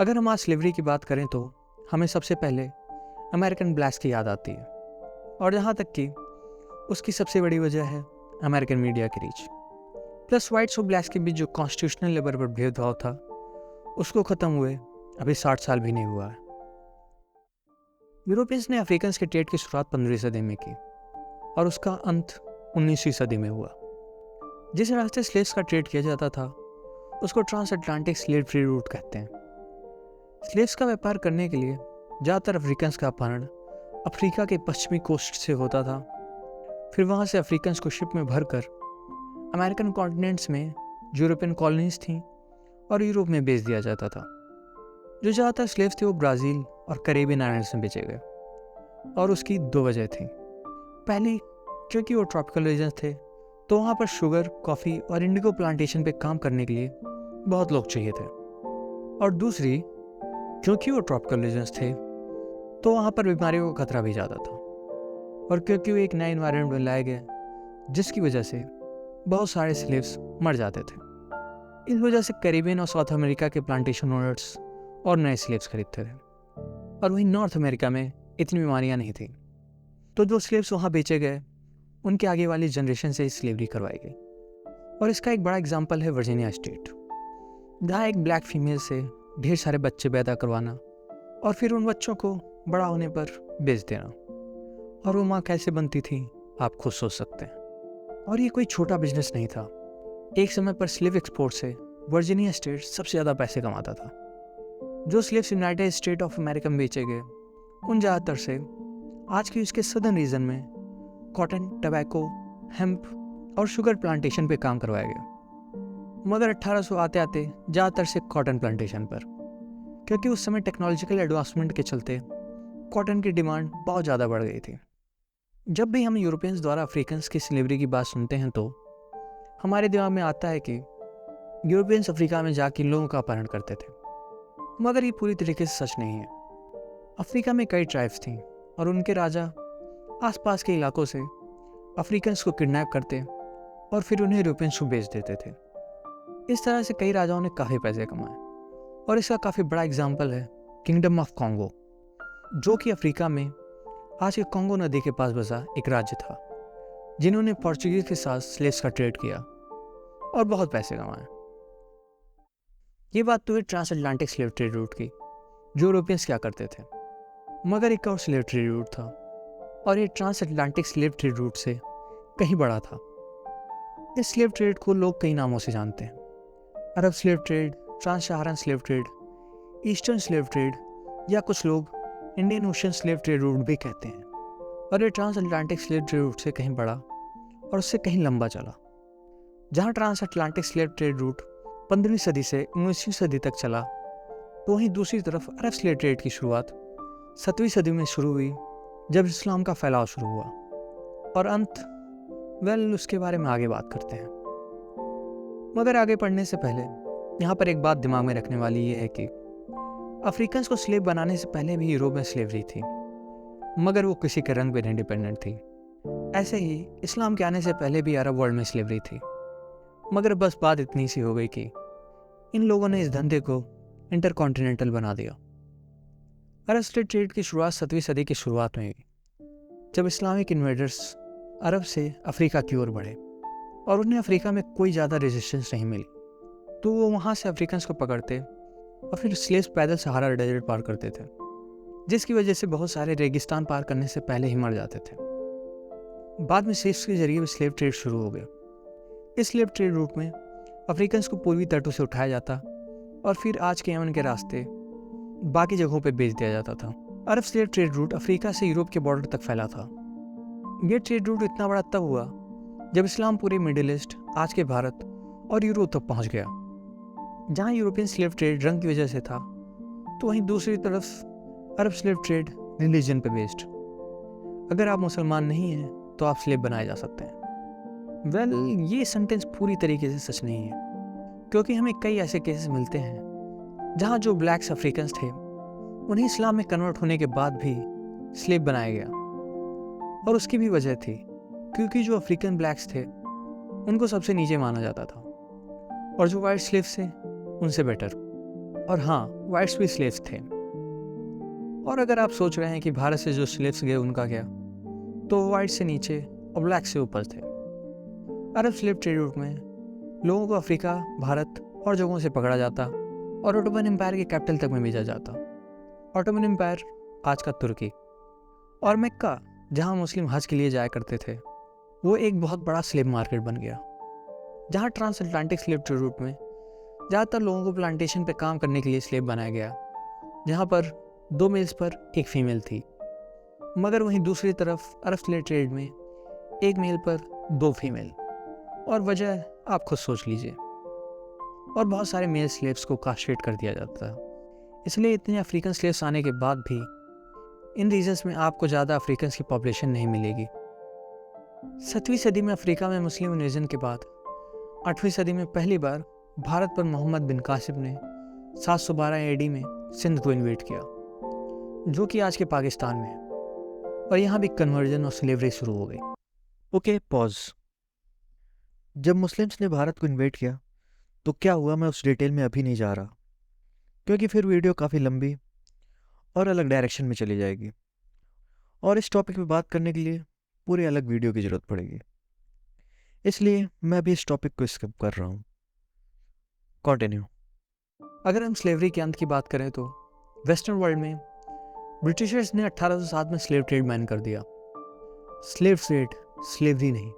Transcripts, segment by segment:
अगर हम आज स्लेवरी की बात करें तो हमें सबसे पहले अमेरिकन ब्लैक्स की याद आती है, और यहाँ तक कि उसकी सबसे बड़ी वजह है अमेरिकन मीडिया की रीच। प्लस वाइट्स और ब्लैक्स के बीच जो कॉन्स्टिट्यूशनल लेवल पर भेदभाव था उसको ख़त्म हुए अभी 60 साल भी नहीं हुआ है। यूरोपियंस ने अफ्रीकन्स के ट्रेड की शुरुआत 15वीं सदी में की और उसका अंत 19वीं सदी में हुआ। जिस रास्ते स्लेव्स का ट्रेड किया जाता था उसको transatlantic slave trade route कहते हैं। स्लेव्स का व्यापार करने के लिए ज़्यादातर अफ्रीकन्स का अपहरण अफ्रीका के पश्चिमी कोस्ट से होता था। फिर वहाँ से अफ्रीकन्स को शिप में भरकर अमेरिकन कॉन्टिनेंट्स में यूरोपियन कॉलोनीज थीं और यूरोप में बेच दिया जाता था। जो ज़्यादातर स्लेव्स थे वो ब्राज़ील और कैरेबियन आइलैंड्स में बेचे गए, और उसकी दो वजह थी। पहली, क्योंकि वो ट्रॉपिकल रीजन थे तो वहाँ पर शुगर, कॉफ़ी और इंडिगो प्लांटेशन पे काम करने के लिए बहुत लोग चाहिए थे। और दूसरी, क्योंकि वो ट्रॉपिकल रीजन्स थे तो वहाँ पर बीमारियों का खतरा भी ज़्यादा था, और क्योंकि वो एक नया इन्वायरमेंट में लाए गए जिसकी वजह से बहुत सारे स्लेव्स मर जाते थे। इस वजह से कैरेबियन और साउथ अमेरिका के प्लांटेशन ओनर्स और नए स्लेव्स खरीदते थे, और वहीं नॉर्थ अमेरिका में इतनी बीमारियाँ नहीं थी। तो जो स्लेव्स वहाँ बेचे गए उनके आगे वाली जनरेशन से स्लेवरी करवाई गई। और इसका एक बड़ा एग्जाम्पल है वर्जीनिया स्टेट, जहाँ एक ब्लैक फीमेल से ढेर सारे बच्चे पैदा करवाना और फिर उन बच्चों को बड़ा होने पर बेच देना। और वो माँ कैसे बनती थी आप खुद सोच सकते हैं। और ये कोई छोटा बिजनेस नहीं था। एक समय पर स्लेव एक्सपोर्ट से वर्जीनिया स्टेट सबसे ज़्यादा पैसे कमाता था। जो slaves United state of America में बेचे गए उन ज़्यादातर से आज के उसके सदर्न रीजन में कॉटन, टबैको, हेम्प और शुगर प्लांटेशन पे काम करवाया गया। मगर 1800 आते आते ज़्यादातर से कॉटन प्लांटेशन पर, क्योंकि उस समय टेक्नोलॉजिकल एडवांसमेंट के चलते कॉटन की डिमांड बहुत ज़्यादा बढ़ गई थी। जब भी हम यूरोपियंस द्वारा अफ्रीकन्स की स्लेवरी की बात सुनते हैं तो हमारे दिमाग में आता है कि यूरोपियंस अफ्रीका में जाके लोगों का अपहरण करते थे। मगर ये पूरी तरीके से सच नहीं है। अफ्रीका में कई ट्राइब्स थीं और उनके राजा आसपास के इलाकों से अफ्रीकन्स को किडनैप करते और फिर उन्हें यूरोपियंस को बेच देते थे। इस तरह से कई राजाओं ने काफ़ी पैसे कमाए, और इसका काफ़ी बड़ा एग्जाम्पल है किंगडम ऑफ कॉन्गो, जो कि अफ्रीका में आज के कॉन्गो नदी के पास बसा एक राज्य था, जिन्होंने पोर्चुगीज के साथ स्लेव्स का ट्रेड किया और बहुत पैसे कमाए। ये बात तो है transatlantic slave trade route की, जो यूरोपियंस क्या करते थे। मगर एक और स्लेव ट्रेड रूट था, और ये transatlantic slave trade route से कहीं बड़ा था। इस स्लेव ट्रेड को लोग कई नामों से जानते हैं: Arab slave trade, trans Saharan slave trade, eastern slave trade, या कुछ लोग Indian ocean slave trade route भी कहते हैं। और ये transatlantic slave trade route से कहीं बड़ा और उससे कहीं लंबा चला। जहाँ transatlantic slave trade route 15वीं सदी से 19वीं सदी तक चला, तो वहीं दूसरी तरफ अरब स्लेव ट्रेड की शुरुआत 7वीं सदी में शुरू हुई, जब इस्लाम का फैलाव शुरू हुआ। और अंत उसके बारे में आगे बात करते हैं। मगर आगे पढ़ने से पहले यहाँ पर एक बात दिमाग में रखने वाली ये है कि अफ्रीकन्स को स्लेव बनाने से पहले भी यूरोप में स्लेवरी थी, मगर वो किसी के रंग पे नहीं डिपेंडेंट थी। ऐसे ही इस्लाम के आने से पहले भी अरब वर्ल्ड में स्लेवरी थी, मगर बस बात इतनी सी हो गई कि इन लोगों ने इस धंधे को इंटरकॉन्टिनेंटल बना दिया। अरब स्लेव ट्रेड की शुरुआत 7वीं सदी की शुरुआत में हुई, जब इस्लामिक इन्वेडर्स अरब से अफ्रीका की ओर बढ़े और उन्हें अफ्रीका में कोई ज़्यादा रेजिस्टेंस नहीं मिली, तो वो वहाँ से अफ्रीकन्स को पकड़ते और फिर स्लेव्स पैदल सहारा डेजर्ट पार करते थे, जिसकी वजह से बहुत सारे रेगिस्तान पार करने से पहले ही मर जाते थे। बाद में स्लेव्स के जरिए स्लेव ट्रेड शुरू हो गया। इस स्लेव ट्रेड रूट में अफ्रीकन्स को पूर्वी तटों से उठाया जाता और फिर आज के यमन के रास्ते बाकी जगहों पर बेच दिया जाता था। अरब स्लेव ट्रेड रूट अफ्रीका से यूरोप के बॉर्डर तक फैला था। यह ट्रेड रूट इतना बड़ा तब हुआ जब इस्लाम पूरे मिडिल ईस्ट, आज के भारत और यूरोप तक पहुंच गया। जहां यूरोपियन स्लेव ट्रेड रंग की वजह से था, तो वहीं दूसरी तरफ अरब स्लेव ट्रेड रिलीजन पे बेस्ड। अगर आप मुसलमान नहीं हैं तो आप स्लेव बनाए जा सकते हैं। ये सेंटेंस पूरी तरीके से सच नहीं है, क्योंकि हमें कई ऐसे केसेस मिलते हैं जहां जो ब्लैक्स अफ्रीकन्स थे उन्हें इस्लाम में कन्वर्ट होने के बाद भी स्लेव बनाया गया। और उसकी भी वजह थी क्योंकि जो अफ्रीकन ब्लैक्स थे उनको सबसे नीचे माना जाता था, और जो वाइट स्लेव्स थे उनसे बेटर। और हाँ, वाइट्स भी स्लेव्स थे। और अगर आप सोच रहे हैं कि भारत से जो स्लेव्स गए उनका क्या, तो वो वाइट से नीचे और ब्लैक से ऊपर थे। अरब स्लेव ट्रेड रूट में लोगों को अफ्रीका, भारत और जगहों से पकड़ा जाता और ऑटोमन एम्पायर की कैपिटल तक में भेजा जाता। ऑटोमन एम्पायर आज का तुर्की और मक्का, जहाँ मुस्लिम हज के लिए जाया करते थे, वो एक बहुत बड़ा स्लेव मार्केट बन गया, जहाँ transatlantic slave trade route में ज़्यादातर लोगों को प्लांटेशन पे काम करने के लिए स्लेव बनाया गया, जहाँ पर 2 मेल्स पर 1 फीमेल थी। मगर वहीं दूसरी तरफ अरब स्लेव ट्रेड में 1 मेल पर 2 फीमेल, और वजह आप खुद सोच लीजिए। और बहुत सारे मेल स्लेव्स को कास्ट्रेट कर दिया जाता है। इसलिए इतने अफ्रीकन स्लेव्स आने के बाद भी इन रीजन्स में आपको ज़्यादा अफ्रीकन की पॉपुलेशन नहीं मिलेगी। 7वीं सदी में अफ्रीका में मुस्लिम इन्वेजन के बाद 8वीं सदी में पहली बार भारत पर मोहम्मद बिन कासिम ने 712 एडी में सिंध को इन्वेट किया, जो कि आज के पाकिस्तान में है, और यहाँ भी कन्वर्जन और स्लेवरी शुरू हो गई। Okay, pause. जब मुस्लिम्स ने भारत को इन्वेट किया तो क्या हुआ, मैं उस डिटेल में अभी नहीं जा रहा, क्योंकि फिर वीडियो काफ़ी लंबी और अलग डायरेक्शन में चली जाएगी, और इस टॉपिक पे बात करने के लिए पूरे अलग वीडियो की ज़रूरत पड़ेगी। इसलिए मैं अभी इस टॉपिक को स्किप कर रहा हूँ। कंटिन्यू। अगर हम स्लेवरी के अंत की बात करें तो वेस्टर्न वर्ल्ड में ब्रिटिशर्स ने 1807 में स्लेव ट्रेड बैन कर दिया। स्लेव ट्रेड, स्लेवरी नहीं।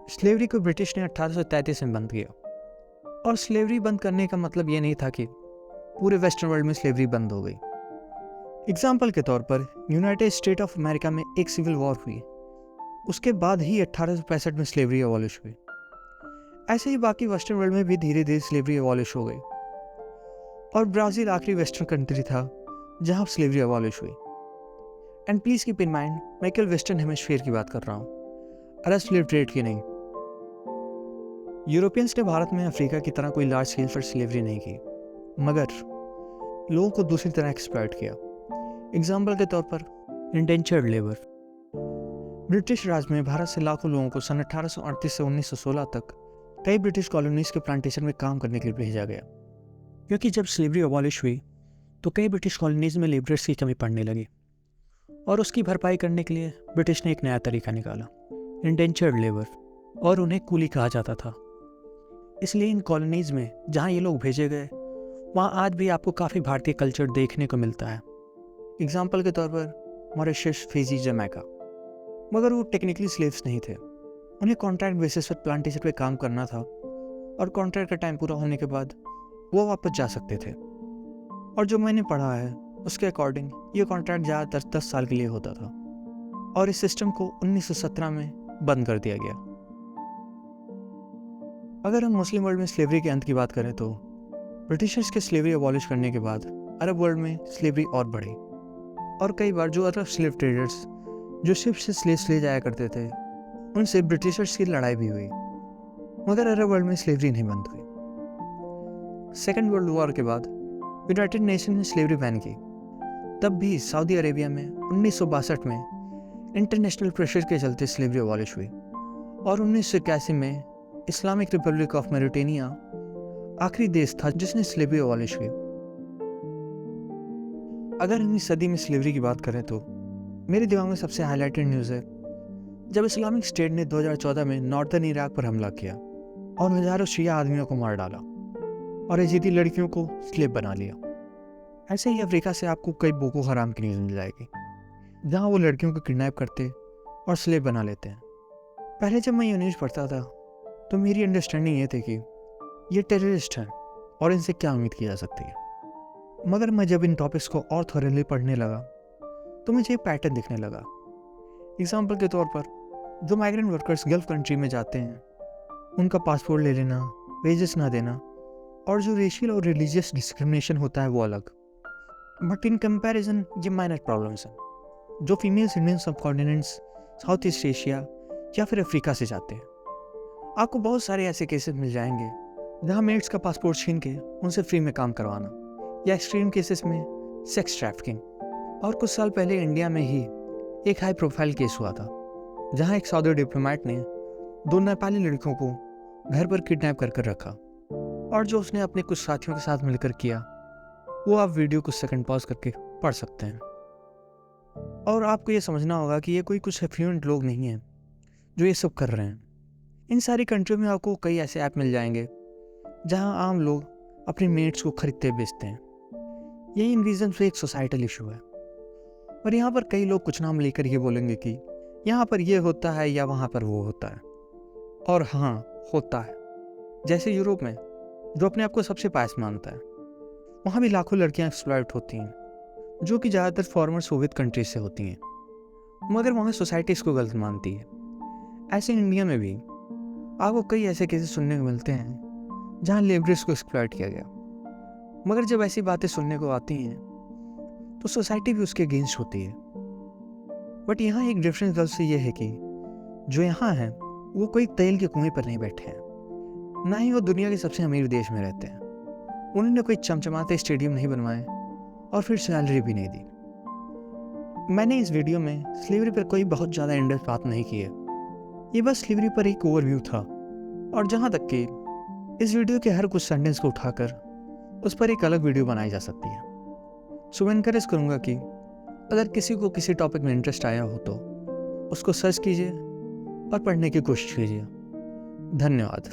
स्लेवरी को ब्रिटिश ने 1833 में बंद किया, और स्लेवरी बंद करने का मतलब ये नहीं था कि पूरे वेस्टर्न वर्ल्ड में स्लेवरी बंद हो गई। एग्जाम्पल के तौर पर यूनाइटेड स्टेट ऑफ अमेरिका में एक सिविल वॉर हुई, उसके बाद ही 1865 में स्लेवरी अबॉलिश हुई। ऐसे ही बाकी वेस्टर्न वर्ल्ड में भी धीरे धीरे स्लेवरी अबॉलिश हो गई, और ब्राज़ील आखिरी वेस्टर्न कंट्री था जहां स्लेवरी अबॉलिश हुई। And please keep in mind, मैं केवल वेस्टर्न हेमिस्फीयर की बात कर रहा हूँ, अरब स्लेव ट्रेड की नहीं। यूरोपियंस ने भारत में अफ्रीका की तरह कोई लार्ज स्केल पर स्लेवरी नहीं की, मगर लोगों को दूसरी तरह एक्सप्लॉइट किया। एग्जाम्पल के तौर पर इंडेंचर्ड लेबर। ब्रिटिश राज में भारत से लाखों लोगों को सन 1838 से 1916 तक कई ब्रिटिश कॉलोनीज के प्लांटेशन में काम करने के लिए भेजा गया, क्योंकि जब स्लेवरी अबॉलिश हुई तो कई ब्रिटिश कॉलोनीज में लेबरर्स की कमी पड़ने लगी, और उसकी भरपाई करने के लिए ब्रिटिश ने एक नया तरीका निकाला, इंडेंचर्ड लेबर, और उन्हें कूली कहा जाता था। इसलिए इन कॉलोनीज में जहाँ ये लोग भेजे गए, वहाँ आज भी आपको काफ़ी भारतीय कल्चर देखने को मिलता है। एग्जाम्पल के तौर पर मॉरिशस, फिजी, जमैका। मगर वो टेक्निकली स्लेव्स नहीं थे, उन्हें कॉन्ट्रैक्ट बेसिस पर प्लांटेशन पे काम करना था, और कॉन्ट्रैक्ट का टाइम पूरा होने के बाद वो वापस जा सकते थे। और जो मैंने पढ़ा है उसके अकॉर्डिंग ये कॉन्ट्रैक्ट ज़्यादातर 10 साल के लिए होता था, और इस सिस्टम को 1917 में बंद कर दिया गया। अगर हम मुस्लिम वर्ल्ड में स्लेवरी के अंत की बात करें तो ब्रिटिशर्स के स्लेवरी अबॉलिश करने के बाद अरब वर्ल्ड में स्लेवरी और बढ़ी, और कई बार जो अरब स्लेव ट्रेडर्स जो शिप से स्लेव्स ले जाया करते थे, उनसे ब्रिटिशर्स की लड़ाई भी हुई, मगर अरब वर्ल्ड में स्लेवरी नहीं बंद हुई। सेकेंड वर्ल्ड वॉर के बाद यूनाइटेड नेशन ने स्लेवरी बैन की। तब भी सऊदी अरेबिया में 1962 में इंटरनेशनल प्रेशर के चलते स्लेवरी अबॉलिश हुई, और 1981 में इस्लामिक रिपब्लिक ऑफ मॉरिटेनिया आखिरी देश था जिसने स्लेवरी अबॉलिश हुई। अगर हम इस सदी में स्लेवरी की बात करें तो मेरे दिमाग में सबसे हाईलाइटेड न्यूज़ है जब इस्लामिक स्टेट ने 2014 में नॉर्दर्न इराक पर हमला किया और हज़ारों शिया आदमियों को मार डाला और यजीदी लड़कियों को स्लेव बना लिया। ऐसे ही अफ्रीका से आपको कई बोको हराम की न्यूज़ मिल जाएगी जहाँ वो लड़कियों को किडनैप करते और स्लेव बना लेते हैं। पहले जब मैं ये न्यूज़ पढ़ता था तो मेरी अंडरस्टैंडिंग ये थी कि ये टेररिस्ट हैं और इनसे क्या उम्मीद की जा सकती है। मगर मैं जब इन टॉपिक्स को और थॉरली पढ़ने लगा तो मुझे एक पैटर्न दिखने लगा। एग्जाम्पल के तौर पर जो माइग्रेंट वर्कर्स गल्फ कंट्री में जाते हैं, उनका पासपोर्ट ले लेना, वेजेस ना देना, और जो रेशियल और रिलीजियस डिस्क्रिमिनेशन होता है वो अलग। बट इन कंपैरिजन ये माइनर प्रॉब्लम्स हैं जो females Indian subcontinents, south east Asia या फिर अफ्रीका से जाते हैं। आपको बहुत सारे ऐसे केसेस मिल जाएंगे जहाँ मेड्स का पासपोर्ट छीन के उनसे फ्री में काम करवाना, या एक्सट्रीम केसेस में सेक्स ट्रैफिकिंग। और कुछ साल पहले इंडिया में ही एक हाई प्रोफाइल केस हुआ था जहाँ एक सऊदी डिप्लोमेट ने 2 नेपाली लड़कियों को घर पर किडनैप कर रखा, और जो उसने अपने कुछ साथियों के साथ मिलकर किया वो आप वीडियो कुछ सेकंड पॉज करके पढ़ सकते हैं। और आपको ये समझना होगा कि ये कोई कुछ एफ्लुएंट लोग नहीं हैं जो ये सब कर रहे हैं। इन सारी कंट्रियों में आपको कई ऐसे ऐप मिल जाएंगे जहां आम लोग अपने मेट्स को खरीदते बेचते हैं। यही इन रीजन से एक सोसाइटल इशू है। और यहाँ पर कई लोग कुछ नाम लेकर ये बोलेंगे कि यहाँ पर ये होता है या वहाँ पर वो होता है। और हाँ, होता है। जैसे यूरोप में, जो अपने आप को सबसे पास मानता है, वहाँ भी लाखों लड़कियाँ एक्सप्लॉइट होती हैं, जो कि ज़्यादातर फॉर्मर सोवियत कंट्रीज से होती हैं, मगर वहाँ सोसाइटी इसको गलत मानती है। ऐसे इंडिया में भी आपको कई ऐसे केसेस सुनने को मिलते हैं जहाँ लेबरर्स को एक्सप्लॉइट किया गया, मगर जब ऐसी बातें सुनने को आती हैं तो सोसाइटी भी उसके अगेंस्ट होती है। बट यहाँ एक डिफरेंस गर्ल्स से ये है कि जो यहाँ हैं वो कोई तेल के कुएं पर नहीं बैठे हैं, ना ही वो दुनिया के सबसे अमीर देश में रहते हैं। उन्होंने कोई चमचमाते स्टेडियम नहीं बनवाए और फिर सैलरी भी नहीं दी। मैंने इस वीडियो में स्लेवरी पर कोई बहुत ज़्यादा इंडेप्थ बात नहीं की है, ये बस स्लेवरी पर एक ओवरव्यू था। और जहाँ तक कि इस वीडियो के हर कुछ सेंटेंस को उठाकर उस पर एक अलग वीडियो बनाई जा सकती है। सो मैं इनकरेज करूँगा कि अगर किसी को किसी टॉपिक में इंटरेस्ट आया हो तो उसको सर्च कीजिए और पढ़ने की कोशिश कीजिए। धन्यवाद।